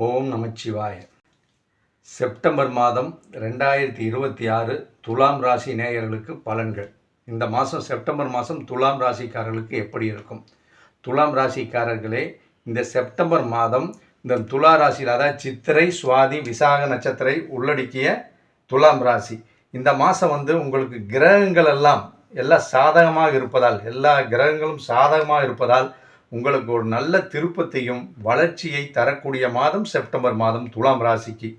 ஓம் நமச்சிவாய. September மாதம் 2026 துலாம் ராசி நேயர்களுக்கு பலன்கள். இந்த மாதம் செப்டம்பர் மாதம் துலாம் ராசிக்காரர்களுக்கு எப்படி இருக்கும்? துலாம் ராசிக்காரர்களே, இந்த செப்டம்பர் மாதம் இந்த துலா ராசியில், அதாவது சித்திரை, சுவாதி, விசாக நட்சத்திரை உள்ளடக்கிய துலாம் ராசி, இந்த மாதம் உங்களுக்கு கிரகங்கள் எல்லாம் சாதகமாக இருப்பதால், எல்லா கிரகங்களும் சாதகமாக இருப்பதால் உங்களுக்கு ஒரு நல்ல திருப்பத்தையும் வளர்ச்சியை தரக்கூடிய மாதம் செப்டம்பர் மாதம் துலாம் ராசிக்கு.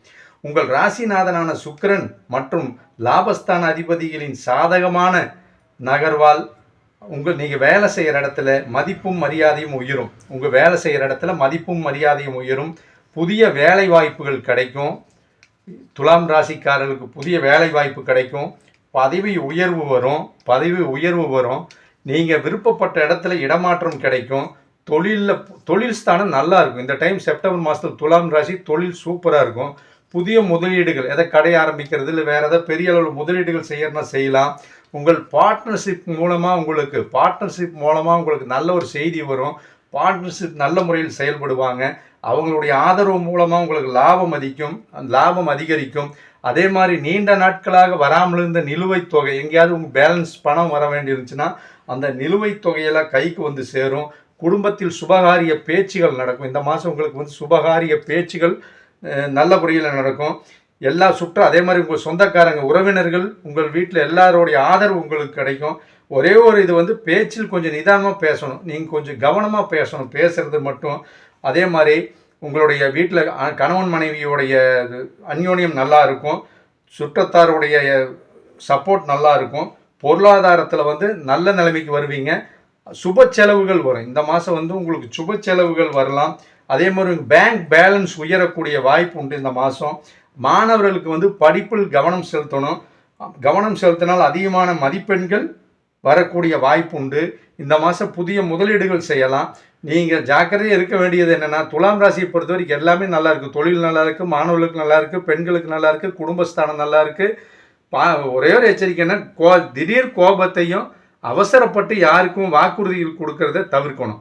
உங்கள் ராசிநாதனான சுக்கிரன் மற்றும் லாபஸ்தான அதிபதிகளின் சாதகமான நகர்வால் நீங்கள் வேலை செய்கிற இடத்துல மதிப்பும் மரியாதையும் உயரும். உங்கள் வேலை செய்கிற இடத்துல மதிப்பும் மரியாதையும் உயரும். புதிய வேலை வாய்ப்புகள் கிடைக்கும். துலாம் ராசிக்காரர்களுக்கு புதிய வேலை வாய்ப்பு கிடைக்கும். பதவி உயர்வு வரும். நீங்கள் விருப்பப்பட்ட இடத்துல இடமாற்றம் கிடைக்கும். தொழில் ஸ்தானம் நல்லா இருக்கும். இந்த டைம் செப்டம்பர் மாதத்தில் துலாம் ராசி தொழில் சூப்பராக இருக்கும். புதிய முதலீடுகள், எதை கடை ஆரம்பிக்கிறது இல்லை வேறு எதாவது பெரிய அளவில் முதலீடுகள் செய்யறதுனா செய்யலாம். உங்கள் பார்ட்னர்ஷிப் மூலமாக உங்களுக்கு நல்ல ஒரு செய்தி வரும். பார்ட்னர்ஷிப் நல்ல முறையில் செயல்படுவாங்க. அவங்களுடைய ஆதரவு மூலமாக உங்களுக்கு லாபம் அதிகரிக்கும். அதே மாதிரி நீண்ட நாட்களாக வராமல் இருந்த நிலுவைத் தொகை, எங்கேயாவது உங்கள் பேலன்ஸ் பணம் வர வேண்டியிருந்துச்சுன்னா அந்த நிலுவைத் தொகையெல்லாம் கைக்கு வந்து சேரும். குடும்பத்தில் சுபகாரிய பேச்சுகள் நடக்கும். இந்த மாதம் உங்களுக்கு சுபகாரிய பேச்சுகள் நல்ல முறையில் நடக்கும். அதே மாதிரி உங்கள் சொந்தக்காரங்க, உறவினர்கள், உங்கள் வீட்டில் எல்லாரோடைய ஆதரவு உங்களுக்கு கிடைக்கும். ஒரே ஒரு இது பேச்சில் கொஞ்சம் நிதானமாக பேசணும். நீங்கள் கொஞ்சம் கவனமாக பேசணும், பேசுறது மட்டும். அதே மாதிரி உங்களுடைய வீட்டில் கணவன் மனைவியோடைய அந்யோன்யம் நல்லா இருக்கும். சுற்றத்தாருடைய சப்போர்ட் நல்லா இருக்கும். பொருளாதாரத்தில் நல்ல நிலைமைக்கு வருவீங்க. சுப செலவுகள் வரும். இந்த மாதம் உங்களுக்கு சுப செலவுகள் வரலாம். அதே மாதிரி பேங்க் பேலன்ஸ் உயரக்கூடிய வாய்ப்பு உண்டு. இந்த மாதம் மாணவர்களுக்கு படிப்பில் கவனம் செலுத்தினால் அதிகமான மதிப்பெண்கள் வரக்கூடிய வாய்ப்பு உண்டு. இந்த மாதம் புதிய முதலீடுகள் செய்யலாம். நீங்கள் ஜாக்கிரதையாக இருக்க வேண்டியது என்னென்னா, துலாம் ராசியை பொறுத்த வரைக்கும் எல்லாமே நல்லா இருக்குது. தொழில் நல்லா இருக்குது, மாணவர்களுக்கு நல்லா இருக்குது, பெண்களுக்கு நல்லா இருக்குது, குடும்பஸ்தானம் நல்லா இருக்குது. ஒரே ஒரு எச்சரிக்கைன்னா, திடீர் கோபத்தையும் அவசரப்பட்டு யாருக்கும் வாக்குறுதிகள் கொடுக்கறத தவிர்க்கணும்.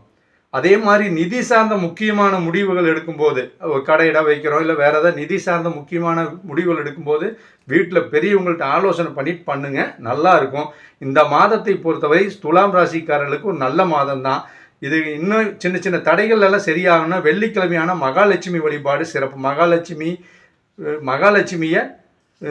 அதே மாதிரி நிதி சார்ந்த முக்கியமான முடிவுகள் எடுக்கும்போது, ஒரு கடையிட வைக்கிறோம் இல்லை வேறு ஏதாவது நிதி சார்ந்த முக்கியமான முடிவுகள் எடுக்கும்போது வீட்டில் பெரியவங்கள்ட்ட ஆலோசனை பண்ணிட்டு பண்ணுங்க, நல்லா இருக்கும். இந்த மாதத்தை பொறுத்தவரை துலாம் ராசிக்காரர்களுக்கு ஒரு நல்ல மாதம் தான் இது. இன்னும் சின்ன சின்ன தடைகள் எல்லாம் சரியாகணும்னா வெள்ளிக்கிழமையான மகாலட்சுமி வழிபாடு சிறப்பு. மகாலட்சுமியை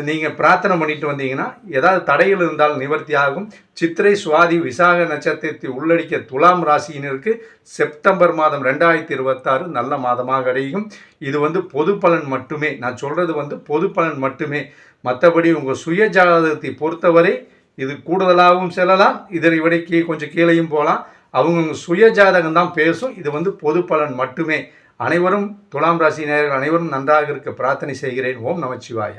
நீங்கள் பிரார்த்தனை பண்ணிட்டு வந்தீங்கன்னா ஏதாவது தடைகள் இருந்தால் நிவர்த்தி ஆகும். சித்திரை, சுவாதி, விசாக நட்சத்திரத்தை உள்ளடக்கிய துலாம் ராசியினருக்கு செப்டம்பர் மாதம் 2026 நல்ல மாதமாக அடையும். இது பொது பலன் மட்டுமே. நான் சொல்கிறது பொது பலன் மட்டுமே. மற்றபடி உங்கள் சுய ஜாதகத்தை பொறுத்தவரை இது கூடுதலாகவும் செல்லலாம், இதனை விட கொஞ்சம் கீழையும் போகலாம். அவங்க சுய ஜாதகம் தான் பேசும். இது பொது பலன் மட்டுமே. அனைவரும் துலாம் ராசி நேயர்கள் அனைவரும் நன்றாக இருக்க பிரார்த்தனை செய்கிறேன். ஓம் நமச்சிவாய.